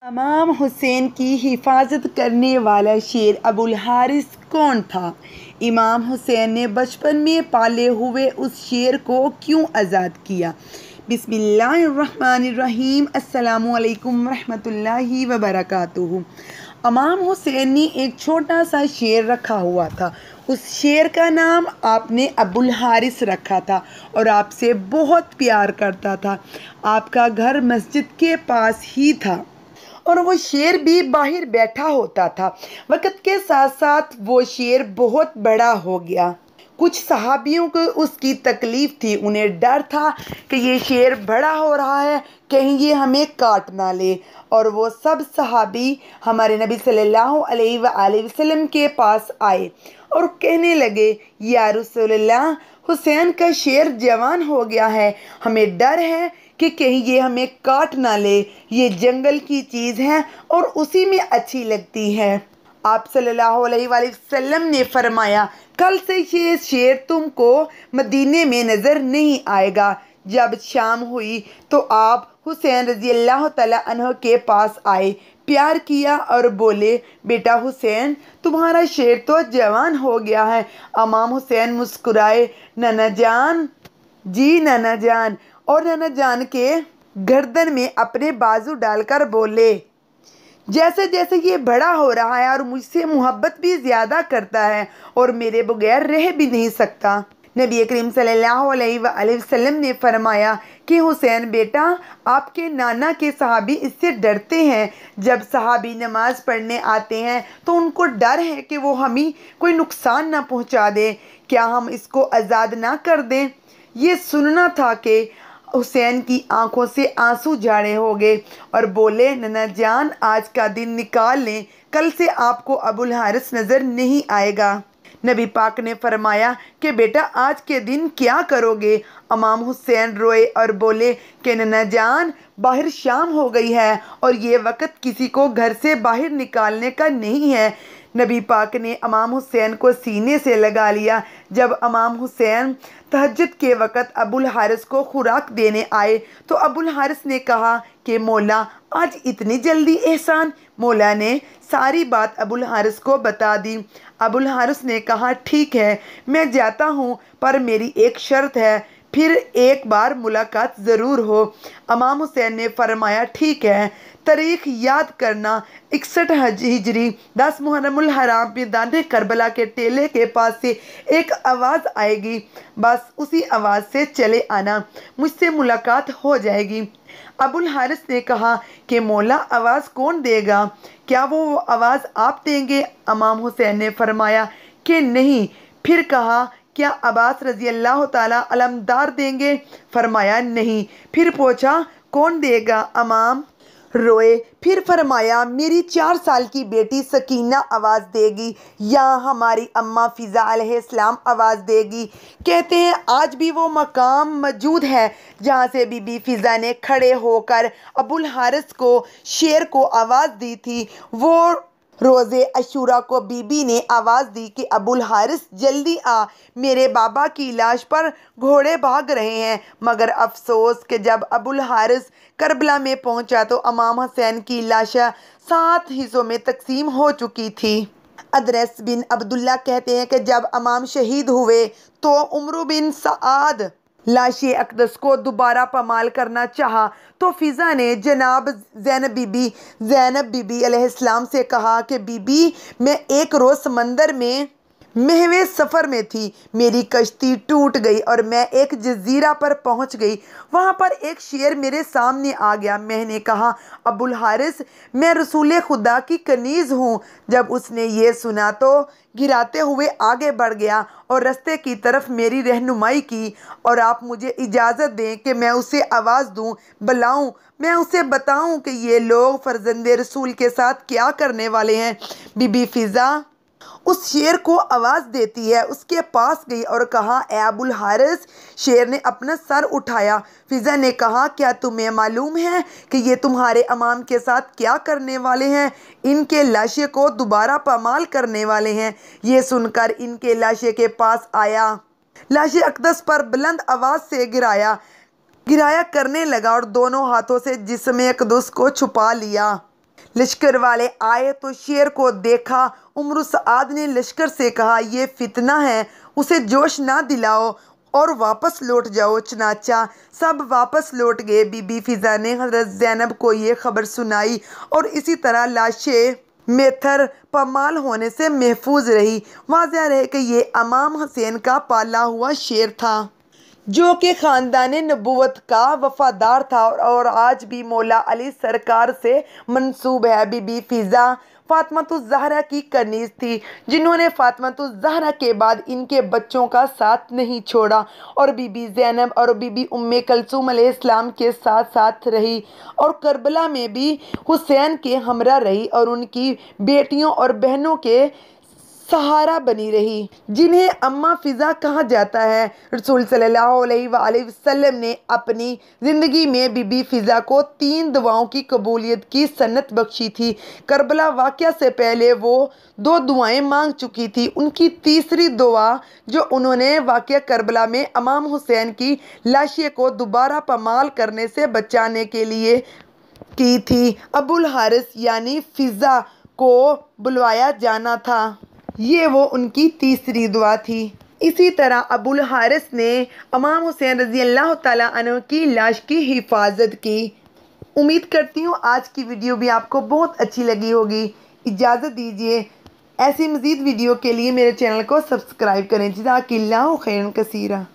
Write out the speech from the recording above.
इमाम हुसैन की हिफाजत करने वाला शेर अबुल हारिस कौन था? इमाम हुसैन ने बचपन में पाले हुए उस शेर को क्यों आज़ाद किया? बिस्मिल्लाहिर्रहमानिर्रहीम। अस्सलामु अलैकुम रहमतुल्लाहि व बरकातुहू। इमाम हुसैन ने एक छोटा सा शेर रखा हुआ था। उस शेर का नाम आपने अबुल हारिस रखा था और आपसे बहुत प्यार करता था। आपका घर मस्जिद के पास ही था और वो शेर भी बाहर बैठा होता था। वक़्त के साथ साथ वो शेर बहुत बड़ा हो गया। कुछ सहाबियों को उसकी तकलीफ़ थी, उन्हें डर था कि ये शेर बड़ा हो रहा है, कहीं ये हमें काट ना ले। और वो सब सहाबी हमारे नबी सल्लल्लाहु अलैहि वसल्लम के पास आए और कहने लगे, या रसूलल्लाह, हुसैन का शेर जवान हो गया है, हमें डर है कि कहीं ये हमें काट ना ले। ये जंगल की चीज़ है और उसी में अच्छी लगती है। आप सल्लल्लाहु अलैहि वसल्लम ने फरमाया, कल से ये शेर तुमको मदीने में नज़र नहीं आएगा। जब शाम हुई तो आप हुसैन रज़ी अल्लाह तआला अन्हु के पास आए, प्यार किया और बोले, बेटा हुसैन, तुम्हारा शेर तो जवान हो गया है। इमाम हुसैन मुस्कुराए, नाना जान, जी नाना जान, और नाना जान के गर्दन में अपने बाजू डालकर बोले, जैसे जैसे ये बड़ा हो रहा है और मुझसे मोहब्बत भी ज़्यादा करता है और मेरे बगैर रह भी नहीं सकता। नबी करीम सल्लल्लाहु अलैहि वसल्लम ने फरमाया कि हुसैन बेटा, आपके नाना के सहाबी इससे डरते हैं। जब सहाबी नमाज पढ़ने आते हैं तो उनको डर है कि वो हमें कोई नुकसान ना पहुंचा दे, क्या हम इसको आज़ाद ना कर दें? ये सुनना था कि हुसैन की आंखों से आंसू झाड़े हो गए और बोले, नन्ना जान, आज का दिन निकाल लें, कल से आपको अबुल हारिस नज़र नहीं आएगा। नबी पाक ने फरमाया कि बेटा, आज के दिन क्या करोगे? इमाम हुसैन रोए और बोले कि नन्ना जान, बाहर शाम हो गई है और ये वक़्त किसी को घर से बाहर निकालने का नहीं है। नबी पाक ने इमाम हुसैन को सीने से लगा लिया। जब इमाम हुसैन तहज्जुद के वक़्त अबुल हारिस को खुराक देने आए तो अबुल हारिस ने कहा कि मौला, आज इतनी जल्दी एहसान? मौला ने सारी बात अबुल हारिस को बता दी। अबुल हारिस ने कहा, ठीक है, मैं जाता हूँ, पर मेरी एक शर्त है, फिर एक बार मुलाकात ज़रूर हो। इमाम हुसैन ने फरमाया, ठीक है, तारीख़ याद करना, 61 हिजरी 10 मुहर्रमुल हराम मैदान करबला के टेले के पास से एक आवाज़ आएगी, बस उसी आवाज़ से चले आना, मुझसे मुलाकात हो जाएगी। अबुल हारिस ने कहा कि मौला, आवाज़ कौन देगा? क्या वो आवाज़ आप देंगे? इमाम हुसैन ने फरमाया कि नहीं। फिर कहा, क्या अब्बास रज़ी अल्लाह ताला अलमदार देंगे? फरमाया नहीं। फिर पूछा, कौन देगा? इमाम रोए। फिर फरमाया, मेरी 4 साल की बेटी सकीना आवाज़ देगी या हमारी अम्मा फ़िज़ा अलैहिस्सलाम आवाज़ देगी। कहते हैं आज भी वो मकाम मौजूद है जहाँ से बीबी फ़िज़ा ने खड़े होकर अबुल हारिस को शेर को आवाज़ दी थी। वो रोज़े अशूरा को बीबी ने आवाज़ दी कि अबुल हारिस, जल्दी आ, मेरे बाबा की लाश पर घोड़े भाग रहे हैं। मगर अफसोस कि जब अबुल हारिस करबला में पहुंचा तो इमाम हुसैन की लाशा 7 हिस्सों में तकसीम हो चुकी थी। अदरस बिन अब्दुल्ला कहते हैं कि जब इमाम शहीद हुए तो उमर बिन साद लाशे अक़दस को दोबारा पमाल करना चाहा तो फ़िज़ा ने जनाब ज़ैनब बीबी अलैहिस्सलाम से कहा कि बीबी, मैं एक रोज़ समंदर में महवे सफ़र में थी, मेरी कश्ती टूट गई और मैं एक जजीरा पर पहुंच गई। वहां पर एक शेर मेरे सामने आ गया। मैंने कहा, अबुल हारिस, मैं रसूल खुदा की कनीज़ हूँ। जब उसने ये सुना तो गिराते हुए आगे बढ़ गया और रास्ते की तरफ मेरी रहनुमाई की। और आप मुझे इजाज़त दें कि मैं उसे आवाज़ दूँ, बुलाऊँ, मैं उसे बताऊँ कि ये लोग फ़र्जंदे रसूल के साथ क्या करने वाले हैं। बीबी फ़िज़ा उस शेर को आवाज़ देती है, उसके पास गई और कहा, ए अबुल हारिस। शेर ने अपना सर उठाया। फ़िज़ा ने कहा, क्या तुम्हें मालूम है कि ये तुम्हारे इमाम के साथ क्या करने वाले हैं? इनके लाशे को दोबारा पामाल करने वाले हैं। ये सुनकर इनके लाशे के पास आया, लाशे अक़दस पर बुलंद आवाज़ से गिराया करने लगा और दोनों हाथों से जिस्म अक़दस को छुपा लिया। लश्कर वाले आए तो शेर को देखा। उमर सआद ने लश्कर से कहा, ये फितना है, उसे जोश ना दिलाओ और वापस लौट जाओ। चनाचा सब वापस लौट गए। बीबी फ़िज़ा ने हज़रत ज़ैनब को ये खबर सुनाई और इसी तरह लाशें मेथर पामाल होने से महफूज रही। वाज़ह रहे कि ये इमाम हुसैन का पाला हुआ शेर था, जो कि ख़ानदान नबूवत का वफ़ादार था और आज भी मौला अली सरकार से मंसूब है। बीबी फ़िज़ा फ़ातिमा-तुज़-ज़हरा की कनीज़ थी, जिन्होंने फ़ातिमा-तुज़-ज़हरा के बाद इनके बच्चों का साथ नहीं छोड़ा और बीबी ज़ैनब और बीबी उम्मे कुलसूम अलैहिस्सलाम के साथ साथ रही और करबला में भी हुसैन के हमरा रही और उनकी बेटियों और बहनों के सहारा बनी रही, जिन्हें अम्मा फ़िज़ा कहा जाता है। रसूल सल्लल्लाहु अलैहि वसल्लम ने अपनी ज़िंदगी में बीबी फ़िज़ा को 3 दुआओं की कबूलियत की सन्नत बख्शी थी। करबला वाक़या से पहले वो 2 दुआएं मांग चुकी थी। उनकी तीसरी दुआ जो उन्होंने वाक़या करबला में इमाम हुसैन की लाशें को दोबारा पामाल करने से बचाने के लिए की थी। अबुल हारिस यानी फ़िज़ा को बुलवाया जाना था, ये वो उनकी तीसरी दुआ थी। इसी तरह अबुल हारिस ने इमाम हुसैन रज़ी अल्लाह ताला अन्हु की लाश की हिफाजत की। उम्मीद करती हूँ आज की वीडियो भी आपको बहुत अच्छी लगी होगी। इजाज़त दीजिए, ऐसी मज़ीद वीडियो के लिए मेरे चैनल को सब्सक्राइब करें। जज़ाकिल्लाहु खैरन कसीरा।